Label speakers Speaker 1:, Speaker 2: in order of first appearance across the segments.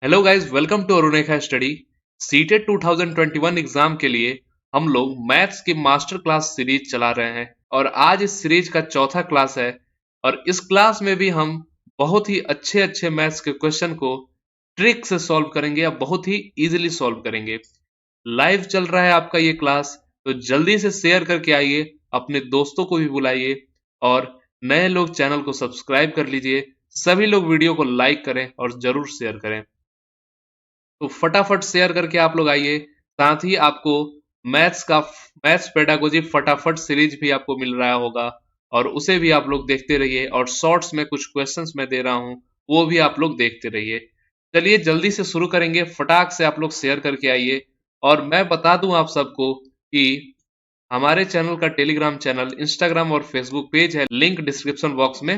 Speaker 1: Hello guys, welcome to अरुणेखा study. CTET 2021 exam के लिए हम लोग मैथ्स की मास्टर क्लास सीरीज चला रहे हैं और आज इस सीरीज का चौथा क्लास है। और इस क्लास में भी हम बहुत ही अच्छे अच्छे मैथ्स के क्वेश्चन को ट्रिक से सॉल्व करेंगे या बहुत ही इजीली सॉल्व करेंगे। लाइव चल रहा है आपका ये क्लास, तो जल्दी से शेयर करके आइए, अपने दोस्तों को भी बुलाइए और नए लोग चैनल को सब्सक्राइब कर लीजिए। सभी लोग वीडियो को लाइक करें और जरूर शेयर करें। तो फटाफट शेयर करके आप लोग आइए। साथ ही आपको मैथ्स पेडागोजी फटाफट सीरीज भी आपको मिल रहा होगा और उसे भी आप लोग देखते रहिए। और शॉर्ट्स में कुछ क्वेश्चंस मैं दे रहा हूँ, वो भी आप लोग देखते रहिए। चलिए जल्दी से शुरू करेंगे, फटाक से आप लोग शेयर करके आइए। और मैं बता दूं आप सबको कि हमारे चैनल का टेलीग्राम चैनल, इंस्टाग्राम और फेसबुक पेज है, लिंक डिस्क्रिप्शन बॉक्स में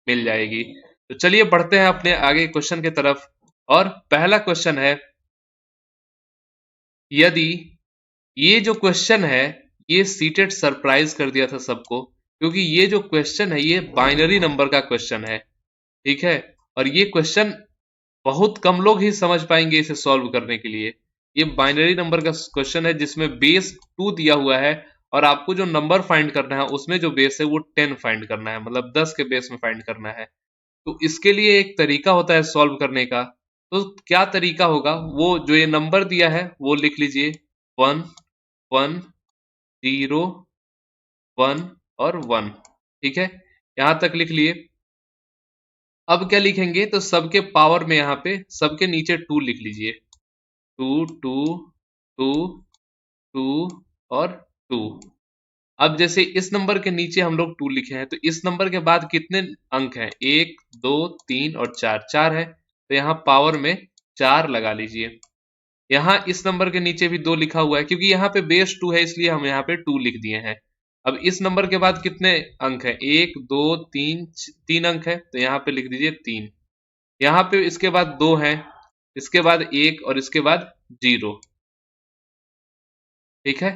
Speaker 1: मिल जाएगी। तो चलिए बढ़ते हैं अपने आगे क्वेश्चन की तरफ। और पहला क्वेश्चन है, यदि ये जो क्वेश्चन है ये सीटेट सरप्राइज कर दिया था सबको, क्योंकि ये जो क्वेश्चन है ये बाइनरी नंबर का क्वेश्चन है। ठीक है, और ये क्वेश्चन बहुत कम लोग ही समझ पाएंगे इसे सॉल्व करने के लिए। ये बाइनरी नंबर का क्वेश्चन है जिसमें बेस 2 दिया हुआ है और आपको जो नंबर फाइंड करना है उसमें जो बेस है वो 10 फाइंड करना है, मतलब 10 के बेस में फाइंड करना है। तो इसके लिए एक तरीका होता है सॉल्व करने का। तो क्या तरीका होगा, वो जो ये नंबर दिया है वो लिख लीजिए, 1 1 0 1 और 1। ठीक है, यहां तक लिख लिए। अब क्या लिखेंगे, तो सबके पावर में यहाँ पे सबके नीचे 2 लिख लीजिए। 2 2 2 2 और 2। अब जैसे इस नंबर के नीचे हम लोग 2 लिखे हैं, तो इस नंबर के बाद कितने अंक हैं, 1 2 3 और 4, 4 है, तो यहाँ पावर में 4 लगा लीजिए। यहाँ इस नंबर के नीचे भी 2 लिखा हुआ है, क्योंकि यहाँ पे बेस 2 है इसलिए हम यहाँ पे 2 लिख दिए हैं। अब इस नंबर के बाद कितने अंक है, 1 2 3, 3 अंक है, तो यहाँ पे लिख दीजिए 3। यहाँ पे इसके बाद 2 है, इसके बाद 1 और इसके बाद 0। ठीक है,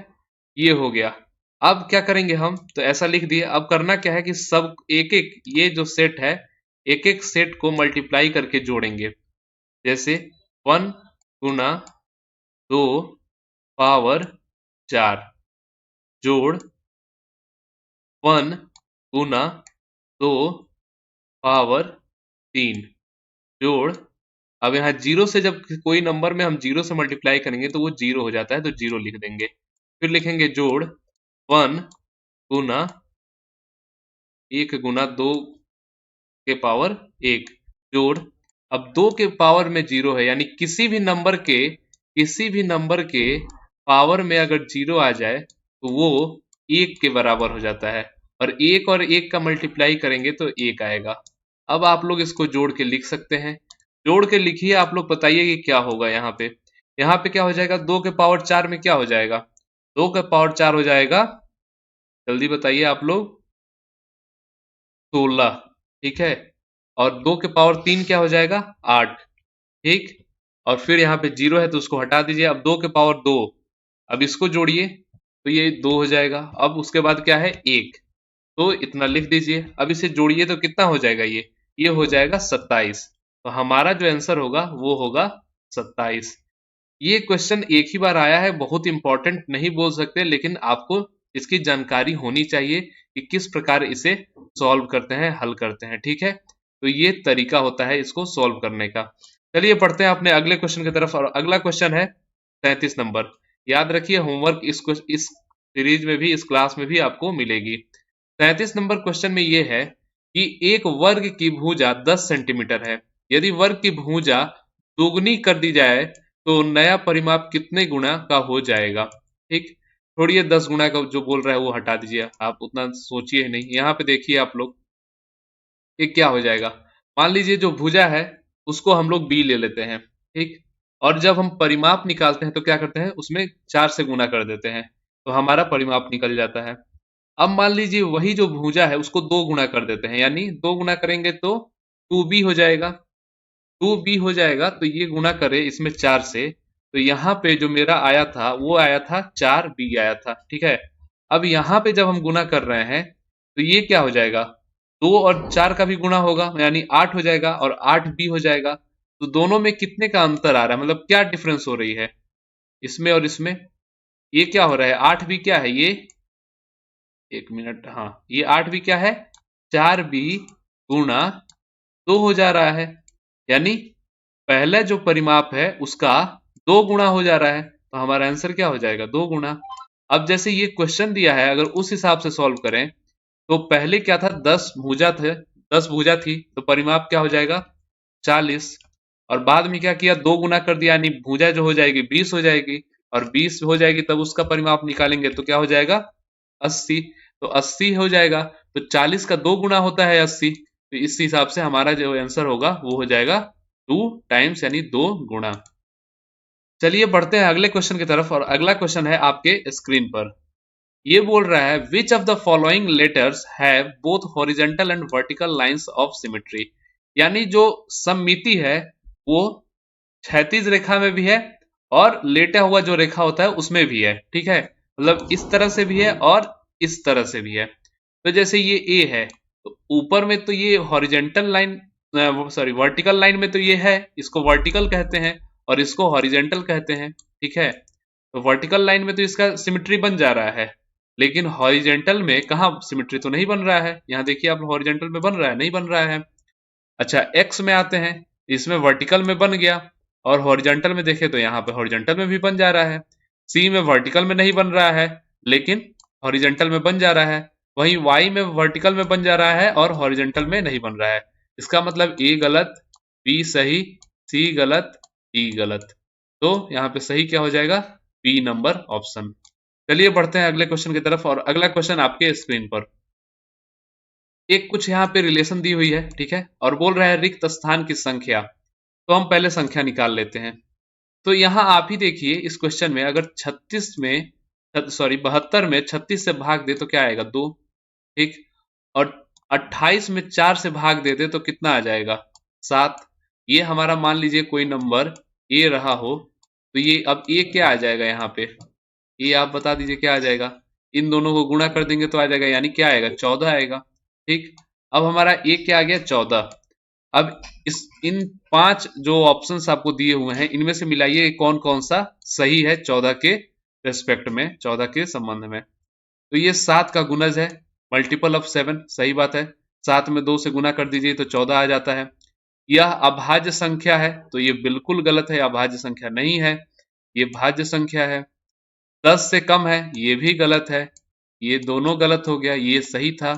Speaker 1: ये हो गया। अब क्या करेंगे हम, तो ऐसा लिख दिए। अब करना क्या है कि सब एक एक ये जो सेट है, एक एक सेट को मल्टीप्लाई करके जोड़ेंगे। जैसे 1 गुना 2 पावर 4 जोड़ 1 गुना 2 पावर 3 जोड़। अब यहाँ जीरो से जब कोई नंबर में हम जीरो से मल्टीप्लाई करेंगे तो वो जीरो हो जाता है, तो जीरो लिख देंगे। फिर लिखेंगे जोड़ 1 गुना 1 गुना 2 के पावर 1 जोड़। अब 2 के पावर में जीरो है, यानी किसी भी नंबर के पावर में अगर जीरो आ जाए तो वो 1 के बराबर हो जाता है। और 1 का मल्टीप्लाई करेंगे तो 1 आएगा। अब आप लोग इसको जोड़ के लिख सकते हैं। जोड़ के लिखिए, आप लोग बताइए कि क्या होगा। यहाँ पे क्या हो जाएगा, 2 के पावर 4 में क्या हो जाएगा, 2 के पावर 4 हो जाएगा, जल्दी बताइए आप लोग, 16। ठीक है, और 2 के पावर 3 क्या हो जाएगा, 8। ठीक, और फिर यहाँ पे जीरो है तो उसको हटा दीजिए। अब 2 के पावर 2, अब इसको जोड़िए तो ये 2 हो जाएगा। अब उसके बाद क्या है, 1, तो इतना लिख दीजिए। अब इसे जोड़िए तो कितना हो जाएगा, ये हो जाएगा 27। तो हमारा जो आंसर होगा वो होगा 27। ये क्वेश्चन एक ही बार आया है, बहुत इंपॉर्टेंट नहीं बोल सकते, लेकिन आपको इसकी जानकारी होनी चाहिए कि किस प्रकार इसे सॉल्व करते हैं, हल करते हैं। ठीक है, तो ये तरीका होता है इसको सॉल्व करने का। चलिए पढ़ते हैं अपने अगले क्वेश्चन की तरफ। और अगला क्वेश्चन है 37 नंबर। याद रखिए, होमवर्क इस सीरीज में भी, इस क्लास में भी आपको मिलेगी। 37 नंबर क्वेश्चन में ये है कि एक वर्ग की भुजा 10 सेंटीमीटर है। यदि वर्ग की भुजा दोगुनी कर दी जाए तो नया परिमाप कितने गुना का हो जाएगा। ठीक, छोड़िए 10 गुना का जो बोल रहा है वो हटा दीजिए, आप उतना सोचिए नहीं। यहाँ पे देखिए आप लोग, ये क्या हो जाएगा। मान लीजिए जो भुजा है उसको हम लोग बी ले लेते हैं। ठीक, और जब हम परिमाप निकालते हैं तो क्या करते हैं, उसमें 4 से गुना कर देते हैं, तो हमारा परिमाप निकल जाता है। अब मान लीजिए वही जो भुजा है उसको 2 गुना कर देते हैं, यानी 2 गुना करेंगे तो 2b हो जाएगा। 2b हो जाएगा, तो ये गुना करे इसमें 4 से, तो यहाँ पे जो मेरा आया था वो आया था 4b आया था। ठीक है, अब यहाँ पे जब हम गुना कर रहे हैं तो ये क्या हो जाएगा, 2 और 4 का भी गुना होगा, यानी 8 हो जाएगा और 8b हो जाएगा। तो दोनों में कितने का अंतर आ रहा है, मतलब क्या डिफरेंस हो रही है इसमें और इसमें। ये क्या हो रहा है, 8 भी क्या है ये, एक मिनट, हाँ ये 8 भी क्या है, 4b गुणा 2 हो जा रहा है, यानी पहला जो परिमाप है उसका 2 गुणा हो जा रहा है, तो हमारा आंसर क्या हो जाएगा, 2 गुणा। अब जैसे ये क्वेश्चन दिया है, अगर उस हिसाब से सॉल्व करें तो पहले क्या था, 10 भुजा थे, 10 भुजा थी, तो परिमाप क्या हो जाएगा 40, और बाद में क्या किया, 2 गुना कर दिया, यानी भुजा जो हो जाएगी 20 हो जाएगी, और 20 हो जाएगी तब उसका परिमाप निकालेंगे तो क्या हो जाएगा 80, तो 80 हो जाएगा, तो 40 का 2 गुना होता है 80, तो इस हिसाब से हमारा जो आंसर होगा वो हो जाएगा 2 टाइम्स, यानी 2 गुना। चलिए बढ़ते हैं अगले क्वेश्चन की तरफ, और अगला क्वेश्चन है आपके स्क्रीन पर। ये बोल रहा है which of the following letters have both horizontal and vertical lines of symmetry, यानी जो सममिति है वो क्षैतिज रेखा में भी है और लेटा हुआ जो रेखा होता है उसमें भी है, ठीक है, मतलब इस तरह से भी है और इस तरह से भी है। तो जैसे ये ए है, तो ऊपर में तो ये horizontal line, sorry vertical line में तो ये है, इसको वर्टिकल कहते हैं और इसको हॉरिजेंटल कहते हैं, ठीक है। तो वर्टिकल लाइन में तो इसका सिमेट्री बन जा रहा है, लेकिन हॉरिजेंटल में कहाँ सिमेट्री तो नहीं बन रहा है, यहाँ देखिए आप हॉरिजेंटल में बन रहा है, नहीं बन रहा है। अच्छा एक्स में आते हैं, इसमें वर्टिकल में बन गया, और हॉरिजॉन्टल में देखें तो यहाँ पे हॉरिजॉन्टल में भी बन जा रहा है। सी में वर्टिकल में नहीं बन रहा है लेकिन हॉरिजॉन्टल में बन जा रहा है, वहीं वाई में वर्टिकल में बन जा रहा है और हॉरिजॉन्टल में नहीं बन रहा है। इसका मतलब ए गलत, बी सही, सी गलत, डी गलत, तो यहाँ पे सही क्या हो जाएगा, बी नंबर ऑप्शन। चलिए बढ़ते हैं अगले क्वेश्चन की तरफ, और अगला क्वेश्चन आपके स्क्रीन पर। एक कुछ यहाँ पे रिलेशन दी हुई है, ठीक है, और बोल रहा है रिक्त स्थान की संख्या, तो हम पहले संख्या निकाल लेते हैं। तो यहाँ आप ही देखिए इस क्वेश्चन में, अगर 36 में, सॉरी 72 में 36 से भाग दे तो क्या आएगा, 2, ठीक, और 28 में 4 से भाग देते तो कितना आ जाएगा, 7। ये हमारा मान लीजिए कोई नंबर ए रहा हो, तो ये अब ए क्या आ जाएगा यहाँ पे, ये आप बता दीजिए क्या आ जाएगा, इन दोनों को गुणा कर देंगे तो आ जाएगा, यानी क्या आएगा, 14 आएगा, ठीक। अब हमारा ए क्या आ गया, 14। अब इस इन 5 जो ऑप्शंस आपको दिए हुए हैं इनमें से मिलाइए कौन कौन सा सही है 14 के रेस्पेक्ट में, 14 के संबंध में। तो ये 7 का गुणज है, मल्टीपल ऑफ 7, सही बात है, 7 में 2 से गुना कर दीजिए तो 14 आ जाता है। यह अभाज्य संख्या है, तो ये बिल्कुल गलत है, अभाज्य संख्या नहीं है, ये भाज्य संख्या है। 10 से कम है, ये भी गलत है, ये दोनों गलत हो गया, ये सही था।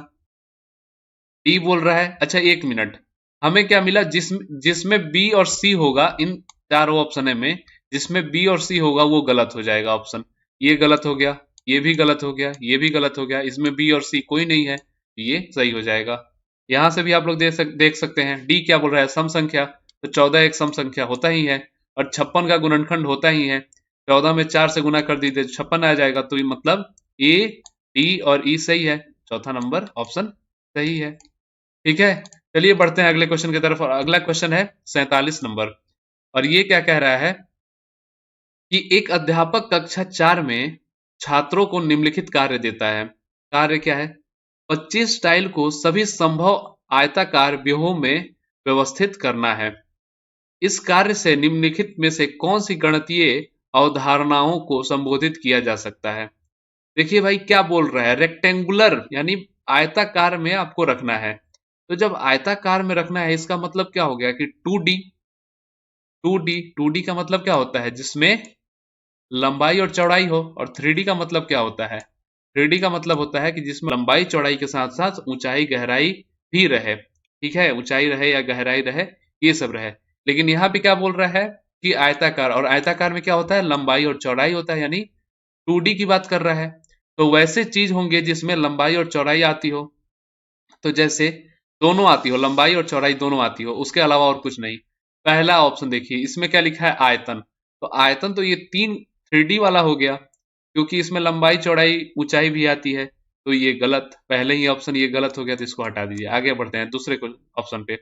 Speaker 1: डी बोल रहा है, अच्छा एक मिनट, हमें क्या मिला, जिसमें बी और सी होगा, इन चारों ऑप्शन में जिसमें बी और सी होगा वो गलत हो जाएगा ऑप्शन, ये गलत हो गया, ये भी गलत हो गया, ये भी गलत हो गया, इसमें बी और सी कोई नहीं है, ये सही हो जाएगा। यहां से भी आप लोग देख सकते हैं, डी क्या बोल रहा है, सम संख्या, तो 14 एक सम संख्या होता ही है, और 56 का गुणनखंड होता ही है, 14 में 4 से गुना कर दीजिए 56 आ जाएगा, तो ये मतलब ए, डी और ई सही है, चौथा नंबर ऑप्शन सही है, ठीक है। चलिए बढ़ते हैं अगले क्वेश्चन की तरफ, और अगला क्वेश्चन है 47 नंबर, और ये क्या कह रहा है कि एक अध्यापक कक्षा 4 में छात्रों को निम्नलिखित कार्य देता है। कार्य क्या है, 25 टाइल को सभी संभव आयताकार व्यूहों में व्यवस्थित करना है। इस कार्य से निम्नलिखित में से कौन सी गणितीय अवधारणाओं को संबोधित किया जा सकता है। देखिए भाई क्या बोल रहा है, रेक्टेंगुलर यानी आयताकार में आपको रखना है, तो जब आयताकार में रखना है इसका मतलब क्या हो गया कि 2D, 2D का मतलब क्या होता है, जिसमें लंबाई और चौड़ाई हो, और 3D का मतलब क्या होता है, 3D का मतलब होता है कि जिसमें लंबाई चौड़ाई के साथ साथ ऊंचाई गहराई भी रहे, ठीक है, ऊंचाई रहे या गहराई रहे, ये सब रहे। लेकिन यहाँ पे क्या बोल रहा है कि आयताकार, और आयताकार में क्या होता है, लंबाई और चौड़ाई होता है, यानी 2D की बात कर रहा है। तो वैसे चीज होंगे जिसमें लंबाई और चौड़ाई आती हो, तो जैसे दोनों आती हो, लंबाई और चौड़ाई दोनों आती हो, उसके अलावा और कुछ नहीं। पहला ऑप्शन देखिए, इसमें क्या लिखा है, आयतन, तो आयतन तो ये 3D वाला हो गया, क्योंकि इसमें लंबाई चौड़ाई ऊंचाई भी आती है, तो ये गलत, पहले ही ऑप्शन ये गलत हो गया, तो इसको हटा दीजिए। आगे बढ़ते हैं दूसरे ऑप्शन पे,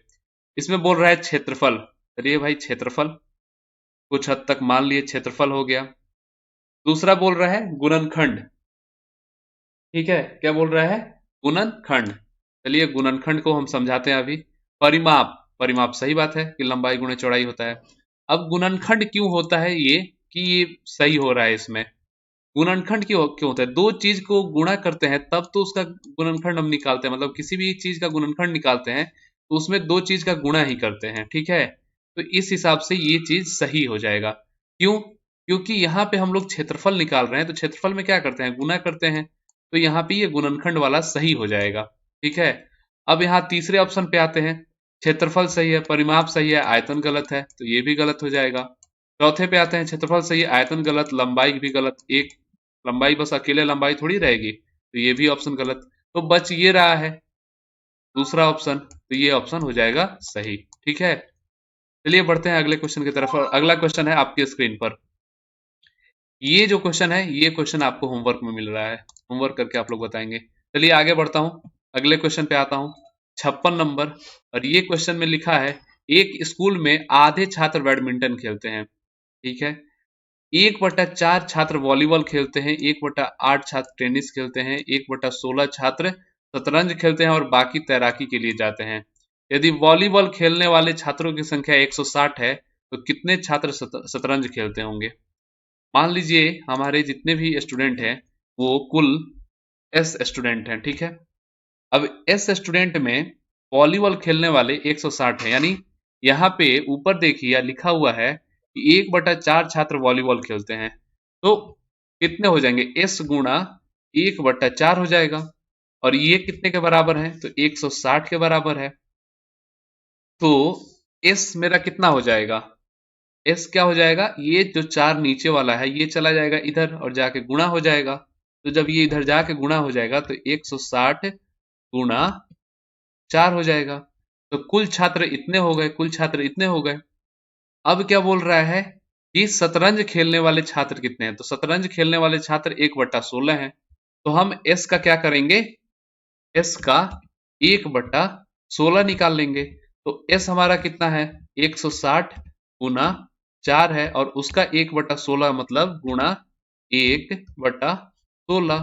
Speaker 1: इसमें बोल रहा है क्षेत्रफल, चलिए भाई क्षेत्रफल कुछ हद तक मान लिए क्षेत्रफल हो गया। दूसरा बोल रहा है गुणनखंड, ठीक है, क्या बोल रहा है, गुणनखंड, चलिए गुणनखंड को हम समझाते हैं अभी। परिमाप, परिमाप सही बात है कि लंबाई गुणे चौड़ाई होता है। अब गुणनखंड क्यों होता है ये कि ये सही हो रहा है इसमें। गुणनखंड क्यों क्यों होता है, दो चीज को गुणा करते हैं तब तो उसका गुणनखंड हम निकालते हैं, मतलब किसी भी चीज का गुणनखंड निकालते हैं तो उसमें दो चीज का गुणा ही करते हैं, ठीक है। तो इस हिसाब से ये चीज सही हो जाएगा। क्यों? क्योंकि यहाँ पे हम लोग क्षेत्रफल निकाल रहे हैं तो क्षेत्रफल में क्या करते हैं, गुणा करते हैं, तो यहाँ पे ये गुणनखंड वाला सही हो जाएगा, ठीक है। अब यहाँ तीसरे ऑप्शन पे आते हैं, क्षेत्रफल सही है, परिमाप सही है, आयतन गलत है, तो ये भी गलत हो जाएगा। चौथे पे आते हैं, क्षेत्रफल सही है, आयतन गलत, लंबाई भी गलत, एक लंबाई बस अकेले लंबाई थोड़ी रहेगी, तो ये भी ऑप्शन गलत। तो बच ये रहा है दूसरा ऑप्शन, तो ये ऑप्शन हो जाएगा सही, ठीक है। चलिए बढ़ते हैं अगले क्वेश्चन की तरफ, और अगला क्वेश्चन है आपकी स्क्रीन पर। ये जो क्वेश्चन है ये क्वेश्चन आपको होमवर्क में मिल रहा है, होमवर्क करके आप लोग बताएंगे। चलिए आगे बढ़ता हूं, अगले क्वेश्चन पे आता हूं, 56 नंबर। और ये क्वेश्चन में लिखा है, एक स्कूल में आधे छात्र बैडमिंटन खेलते हैं, ठीक है, 1/4 छात्र वॉलीबॉल खेलते हैं, 1/8 छात्र टेनिस खेलते हैं, 1/16 छात्र शतरंज खेलते हैं और बाकी तैराकी के लिए जाते हैं। यदि वॉलीबॉल खेलने वाले छात्रों की संख्या 160 है तो कितने छात्र शतरंज खेलते होंगे। मान लीजिए हमारे जितने भी स्टूडेंट हैं वो कुल एस स्टूडेंट हैं, ठीक है। अब एस स्टूडेंट में वॉलीबॉल खेलने वाले 160 हैं, यानी यहाँ पे ऊपर देखिए लिखा हुआ है कि 1/4 छात्र वॉलीबॉल खेलते हैं, तो कितने हो जाएंगे, एस गुणा 1/4 हो जाएगा। और ये कितने के बराबर है, तो 160 के बराबर है। तो एस मेरा कितना हो जाएगा, एस क्या हो जाएगा, ये जो 4 नीचे वाला है ये चला जाएगा इधर और जाके गुणा हो जाएगा। तो जब ये इधर जाके गुणा हो जाएगा तो 160 गुणा 4 हो जाएगा। तो कुल छात्र इतने हो गए, कुल छात्र इतने हो गए। अब क्या बोल रहा है कि शतरंज खेलने वाले छात्र कितने हैं, तो शतरंज खेलने वाले छात्र 1/16 हैं। तो हम एस का क्या करेंगे, एस का 1/16 निकाल लेंगे। तो एस हमारा कितना है, 160 गुना 4 है, और उसका 1/16 मतलब गुणा 1/16,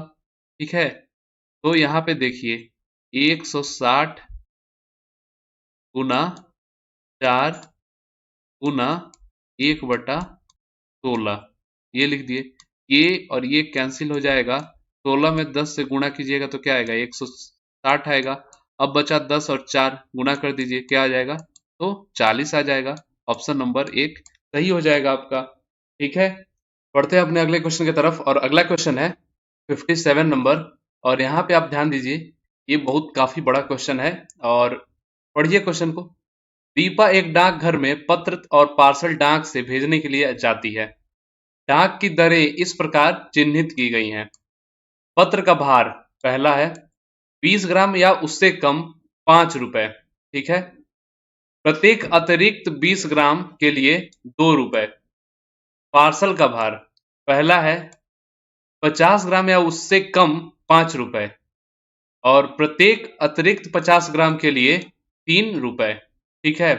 Speaker 1: ठीक है। तो यहाँ पे देखिए 160 गुना 4 गुना 1/16, ये लिख दिए। ये और ये कैंसिल हो जाएगा, 16 में 10 से गुणा कीजिएगा तो क्या आएगा, 160 आएगा। अब बचा 10 और 4 गुणा कर दीजिए, क्या आ जाएगा, तो 40 आ जाएगा। ऑप्शन नंबर 1 सही हो जाएगा आपका, ठीक है। बढ़ते हैं अपने अगले क्वेश्चन की तरफ, और अगला क्वेश्चन है 57 नंबर। और यहाँ पे आप ध्यान दीजिए, ये बहुत काफी बड़ा क्वेश्चन है, और पढ़िए क्वेश्चन को। दीपा एक डाकघर में पत्र और पार्सल डाक से भेजने के लिए जाती है। डाक की दरें इस प्रकार चिन्हित की गई हैं। पत्र का भार पहला है 20 ग्राम या उससे कम 5 रुपए, ठीक है। प्रत्येक अतिरिक्त 20 ग्राम के लिए 2 रुपए। पार्सल का भार पहला है 50 ग्राम या उससे कम 5 रुपए, और प्रत्येक अतिरिक्त 50 ग्राम के लिए 3 रुपए, ठीक है।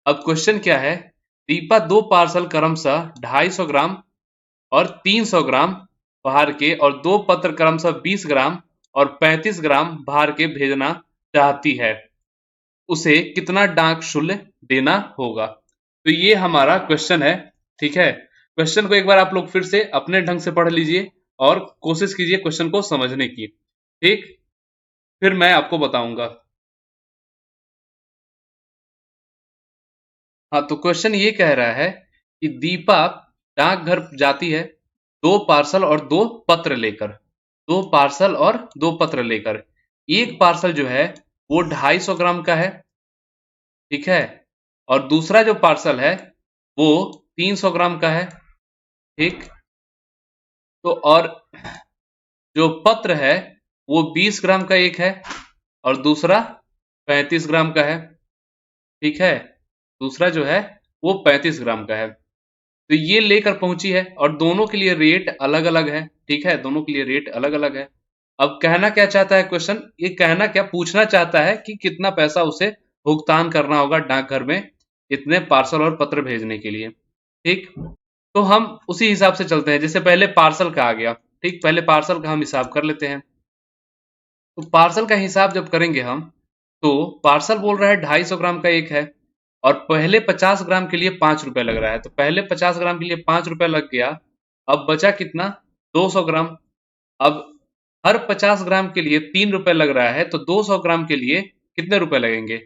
Speaker 1: अब क्वेश्चन क्या है, दीपा 2 पार्सल क्रमशः 250 ग्राम और 300 ग्राम भार के और 2 पत्र क्रमशः 20 ग्राम और 35 ग्राम भार के भेजना चाहती है। उसे कितना डाक शुल्क देना होगा। तो ये हमारा क्वेश्चन है, ठीक है। क्वेश्चन को एक बार आप लोग फिर से अपने ढंग से पढ़ लीजिए और कोशिश कीजिए क्वेश्चन को समझने की, ठीक, फिर मैं आपको बताऊंगा। हाँ, तो क्वेश्चन ये कह रहा है कि दीपा डाकघर जाती है 2 पार्सल और 2 पत्र लेकर, 2 पार्सल और 2 पत्र लेकर। एक पार्सल जो है वो 250 ग्राम का है, ठीक है, और दूसरा जो पार्सल है वो 300 ग्राम का है, ठीक। तो और जो पत्र है वो 20 ग्राम का एक है और दूसरा 35 ग्राम का है, ठीक है। दूसरा जो है वो 35 ग्राम का है। तो ये लेकर पहुंची है और दोनों के लिए रेट अलग अलग है, ठीक है, दोनों के लिए रेट अलग अलग है। अब कहना क्या चाहता है क्वेश्चन, ये कहना क्या पूछना चाहता है कि कितना पैसा उसे भुगतान करना होगा डाकघर में इतने पार्सल और पत्र भेजने के लिए, ठीक। तो हम उसी हिसाब से चलते हैं, जैसे पहले पार्सल का आ गया, ठीक, पहले पार्सल का हम हिसाब कर लेते हैं। तो पार्सल का हिसाब जब करेंगे हम, तो पार्सल बोल रहा है 250 ग्राम का एक है, और पहले 50 ग्राम के लिए 5 रुपए लग रहा है, तो पहले 50 ग्राम के लिए 5 रुपए लग गया। अब बचा कितना? 200 ग्राम। अब हर 50 ग्राम के लिए 3 रुपए लग रहा है, तो 200 ग्राम के लिए कितने रुपए लगेंगे?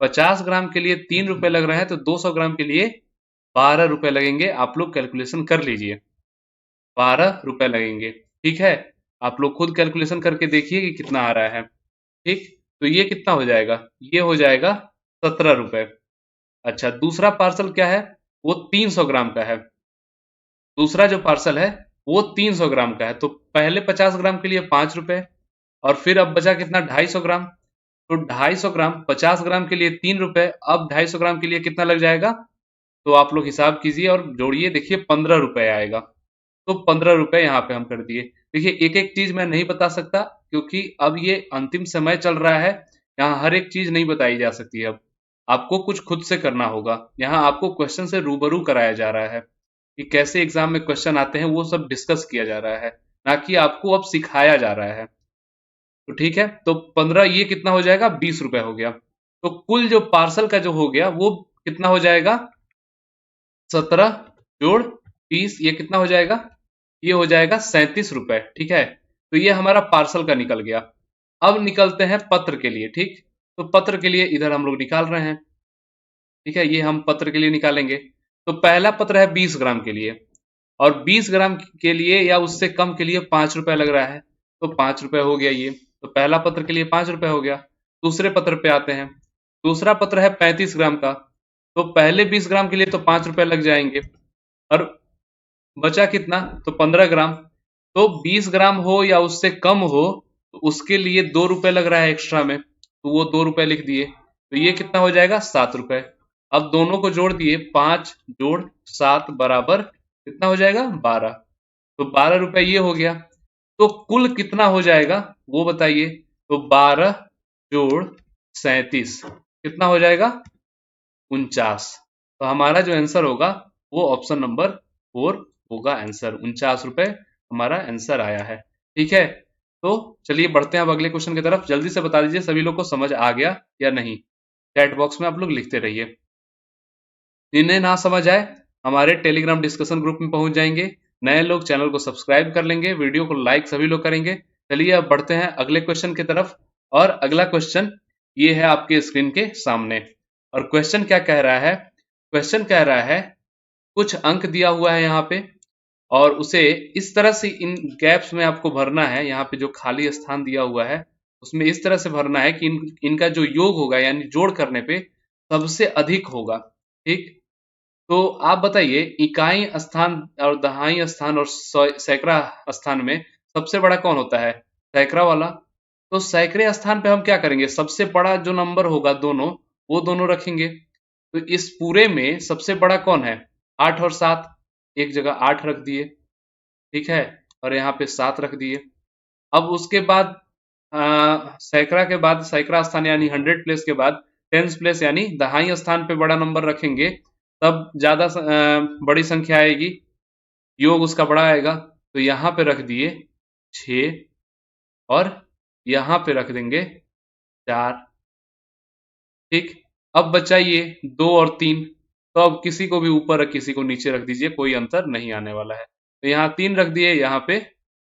Speaker 1: 50 ग्राम के लिए 3 रुपए लग रहा है, तो 200 ग्राम के लिए 12 रुपए लगेंगे। आप लोग कैलकुलेशन कर लीजिए, 12 रुपए लगेंगे। ठीक है, आप लोग खुद कैलकुलेशन करके देखिए कि कितना आ रहा है। ठीक, तो ये कितना हो जाएगा? ये हो जाएगा 17 रुपए। अच्छा, दूसरा पार्सल क्या है? वो 300 ग्राम का है। दूसरा जो पार्सल है वो 300 ग्राम का है। तो पहले 50 ग्राम के लिए 5 रुपए, और फिर अब बचा कितना? 250 ग्राम। तो 250 ग्राम, 50 ग्राम के लिए 3 रुपए, अब 250 ग्राम के लिए कितना लग जाएगा? तो आप लोग हिसाब कीजिए और जोड़िए, देखिए 15 रुपए आएगा। तो 15 रुपए यहाँ पे हम कर दिए। देखिए एक एक चीज मैं नहीं बता सकता, क्योंकि अब ये अंतिम समय चल रहा है, यहाँ हर एक चीज नहीं बताई जा सकती। अब आपको कुछ खुद से करना होगा। यहाँ आपको क्वेश्चन से रूबरू कराया जा रहा है कि कैसे एग्जाम में क्वेश्चन आते हैं, वो सब डिस्कस किया जा रहा है, ना कि आपको अब सिखाया जा रहा है। तो ठीक है, तो 15, ये कितना हो जाएगा? 20 रुपए हो गया। तो कुल जो पार्सल का जो हो गया वो कितना हो जाएगा? 17 जोड़ 30, ये कितना हो जाएगा? ये हो जाएगा 37 रुपए। ठीक है, तो ये हमारा पार्सल का निकल गया। अब निकलते हैं पत्र के लिए। ठीक, तो पत्र के लिए इधर हम लोग निकाल रहे हैं। ठीक है, ये हम पत्र के लिए निकालेंगे। तो पहला पत्र है 20 ग्राम के लिए, और 20 ग्राम के लिए या उससे कम के लिए 5 रुपए लग रहा है, तो 5 रुपए हो गया ये। तो पहला पत्र के लिए 5 रुपए हो गया। दूसरे पत्र पे आते हैं। दूसरा पत्र है 35 ग्राम का, तो पहले 20 ग्राम के लिए तो 5 रुपए लग जाएंगे, और बचा कितना? तो 15 ग्राम। तो 20 ग्राम हो या उससे कम हो, तो उसके लिए 2 रुपए लग रहा है एक्स्ट्रा में, तो वो 2 रुपए लिख दिए। तो ये कितना हो जाएगा? 7 रुपए। अब दोनों को जोड़ दिए, 5 जोड़ 7 बराबर कितना हो जाएगा? 12। तो 12 रुपए ये हो गया। तो कुल कितना हो जाएगा वो बताइए? तो 12 जोड़ 37 कितना हो जाएगा? 49। तो हमारा जो आंसर होगा वो ऑप्शन नंबर 4 होगा आंसर। 49 रुपए हमारा आंसर आया है। ठीक है, तो चलिए बढ़ते हैं अब अगले क्वेश्चन की तरफ। जल्दी से बता दीजिए सभी लोग को समझ आ गया या नहीं। चैट बॉक्स में आप लोग लिखते रहिए। जिन्हें ना समझ आए, हमारे टेलीग्राम डिस्कशन ग्रुप में पहुंच जाएंगे। नए लोग चैनल को सब्सक्राइब कर लेंगे, वीडियो को लाइक सभी लोग करेंगे। चलिए अब बढ़ते हैं अगले क्वेश्चन की तरफ। और अगला क्वेश्चन ये है आपके स्क्रीन के सामने। और क्वेश्चन क्या कह रहा है? क्वेश्चन कह रहा है कुछ अंक दिया हुआ है यहाँ पे, और उसे इस तरह से इन गैप्स में आपको भरना है। यहाँ पे जो खाली स्थान दिया हुआ है उसमें इस तरह से भरना है कि इनका जो योग होगा, यानी जोड़ करने पे सबसे अधिक होगा। ठीक, तो आप बताइए, इकाई स्थान और दहाई स्थान और सैकड़ा स्थान में सबसे बड़ा कौन होता है? सैकड़ा वाला। तो सैकड़े स्थान पे हम क्या करेंगे? सबसे बड़ा जो नंबर होगा दोनों, वो दोनों रखेंगे। तो इस पूरे में सबसे बड़ा कौन है? 8 और 7। एक जगह 8 रख दिए, ठीक है, और यहाँ पे 7 रख दिए। अब उसके बाद सैकड़ा के बाद, सैकड़ा स्थान यानी 100 प्लेस के बाद 10 प्लेस यानी दहाई स्थान पे बड़ा नंबर रखेंगे, तब ज्यादा बड़ी संख्या आएगी, योग उसका बड़ा आएगा। तो यहाँ पे रख दिए 6, और यहाँ पे रख देंगे 4। ठीक, अब बचा ये 2 और 3। तो अब किसी को भी ऊपर रख, किसी को नीचे रख दीजिए, कोई अंतर नहीं आने वाला है। तो यहाँ 3 रख दिए, यहाँ पे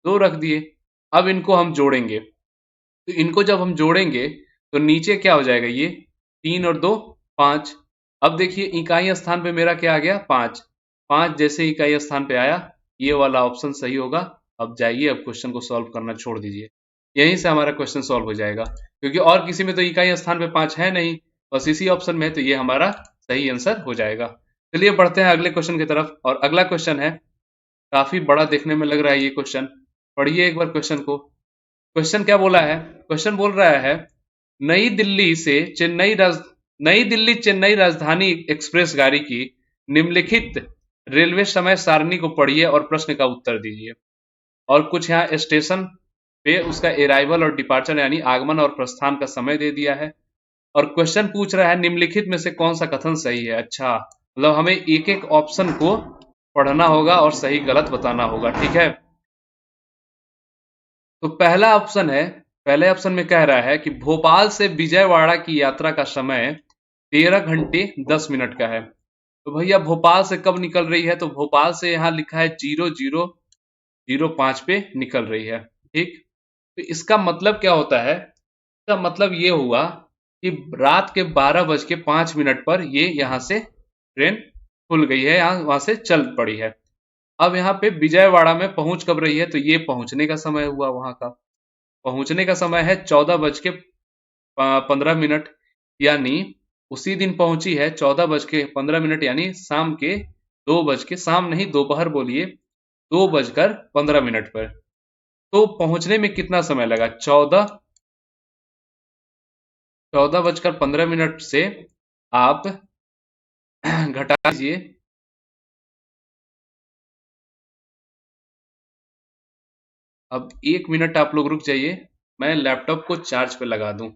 Speaker 1: 2 रख दिए। अब इनको हम जोड़ेंगे। तो इनको जब हम जोड़ेंगे तो नीचे क्या हो जाएगा? ये 3 और 2 5। अब देखिए इकाई स्थान पे मेरा क्या आ गया? 5। 5 जैसे इकाई स्थान पे आया, ये वाला ऑप्शन सही होगा। अब जाइए, अब क्वेश्चन को सॉल्व करना छोड़ दीजिए, यहीं से हमारा क्वेश्चन सॉल्व हो जाएगा, क्योंकि और किसी में तो इकाई स्थान पे 5 है नहीं, बस इसी ऑप्शन में है, तो ये हमारा सही आंसर हो जाएगा। चलिए बढ़ते हैं अगले क्वेश्चन की तरफ। और अगला क्वेश्चन है, काफी बड़ा देखने में लग रहा है ये क्वेश्चन। पढ़िए एक बार क्वेश्चन को। क्वेश्चन क्या बोला है? क्वेश्चन बोल रहा है नई दिल्ली से नई दिल्ली चेन्नई राजधानी एक्सप्रेस गाड़ी की निम्नलिखित रेलवे समय सारणी को पढ़िए और प्रश्न का उत्तर दीजिए। और कुछ यहाँ स्टेशन पे उसका अराइवल और डिपार्चर यानी आगमन और प्रस्थान का समय दे दिया है। और क्वेश्चन पूछ रहा है निम्नलिखित में से कौन सा कथन सही है। अच्छा, मतलब हमें एक एक ऑप्शन को पढ़ना होगा और सही गलत बताना होगा। ठीक है, तो पहला ऑप्शन है, पहले ऑप्शन में कह रहा है कि भोपाल से विजयवाड़ा की यात्रा का समय 13 घंटे 10 मिनट का है। तो भैया भोपाल से कब निकल रही है, तो भोपाल से यहाँ लिखा है 00:05 पे निकल रही है। ठीक, तो इसका मतलब क्या होता है, इसका मतलब ये हुआ कि रात के 12:05 पर ये यहाँ से ट्रेन खुल गई है, यहाँ वहां से चल पड़ी है। अब यहाँ पे विजयवाड़ा में पहुंच कब रही है, तो ये पहुंचने का समय हुआ, वहां का पहुंचने का समय है 14:15, यानी उसी दिन पहुंची है 14:15, यानी शाम के 2 शाम नहीं दोपहर बोलिए, 2:15 पर। तो पहुंचने में कितना समय लगा, 14:15 से आप घटा दीजिए। अब 1 मिनट आप लोग रुक जाइए, मैं लैपटॉप को चार्ज पे लगा दूं।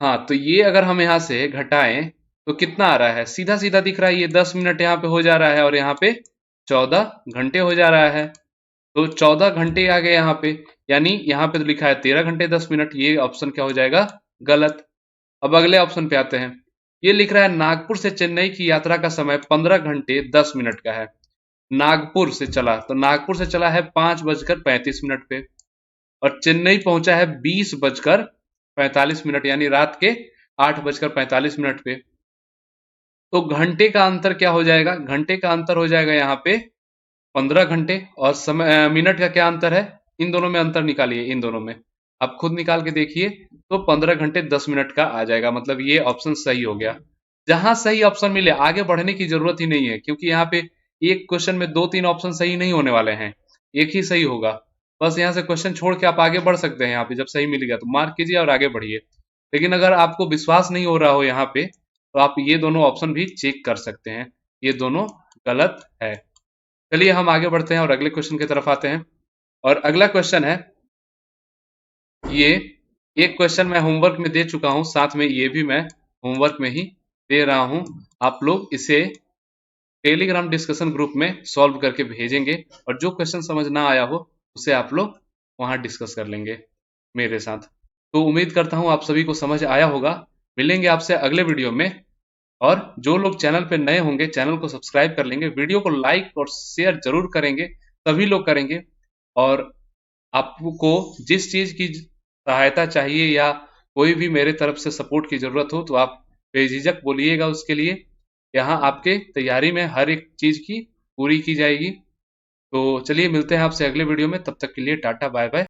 Speaker 1: हाँ, तो ये अगर हम यहाँ से घटाएं तो कितना आ रहा है, सीधा सीधा दिख रहा है, ये 10 मिनट यहाँ पे हो जा रहा है और यहाँ पे 14 घंटे हो जा रहा है। तो 14 घंटे आ गए यहाँ पे, यानी यहाँ पे तो लिखा है 13 घंटे 10 मिनट, ये ऑप्शन क्या हो जाएगा, गलत। अब अगले ऑप्शन पे आते हैं, ये लिख रहा है नागपुर से चेन्नई की यात्रा का समय 15 घंटे 10 मिनट का है। नागपुर से चला, तो नागपुर से चला है 5:35 पे, और चेन्नई पहुंचा है 20:45, यानी रात के 8:45 पे। तो घंटे का अंतर क्या हो जाएगा, घंटे का अंतर हो जाएगा यहाँ पे 15 घंटे, और समय मिनट का क्या अंतर है, इन दोनों में अंतर निकालिए, इन दोनों में आप खुद निकाल के देखिए, तो 15 घंटे 10 मिनट का आ जाएगा। मतलब ये ऑप्शन सही हो गया। जहां सही ऑप्शन मिले आगे बढ़ने की जरूरत ही नहीं है, क्योंकि यहाँ पे एक क्वेश्चन में 2-3 ऑप्शन सही नहीं होने वाले हैं, एक ही सही होगा। बस यहाँ से क्वेश्चन छोड़ के आप आगे बढ़ सकते हैं, यहाँ पे जब सही मिलेगा तो मार्क कीजिए और आगे बढ़िए। लेकिन अगर आपको विश्वास नहीं हो रहा हो यहाँ पे, तो आप ये दोनों ऑप्शन भी चेक कर सकते हैं, ये दोनों गलत है। चलिए हम आगे बढ़ते हैं और अगले क्वेश्चन की तरफ आते हैं। और अगला क्वेश्चन है ये, एक क्वेश्चन मैं होमवर्क में दे चुका हूं, साथ में ये भी मैं होमवर्क में ही दे रहा हूं। आप लोग इसे टेलीग्राम डिस्कशन ग्रुप में सॉल्व करके भेजेंगे, और जो क्वेश्चन समझ ना आया हो उसे आप लोग वहां डिस्कस कर लेंगे मेरे साथ। तो उम्मीद करता हूं आप सभी को समझ आया होगा। मिलेंगे आपसे अगले वीडियो में, और जो लोग चैनल पे नए होंगे चैनल को सब्सक्राइब कर लेंगे, वीडियो को लाइक और शेयर जरूर करेंगे, सभी लोग करेंगे। और आपको जिस चीज की सहायता चाहिए या कोई भी मेरे तरफ से सपोर्ट की जरूरत हो, तो आप बेझिझक बोलिएगा, उसके लिए यहाँ आपके तैयारी में हर एक चीज की पूरी की जाएगी। तो चलिए मिलते हैं आपसे अगले वीडियो में, तब तक के लिए टाटा बाय बाय।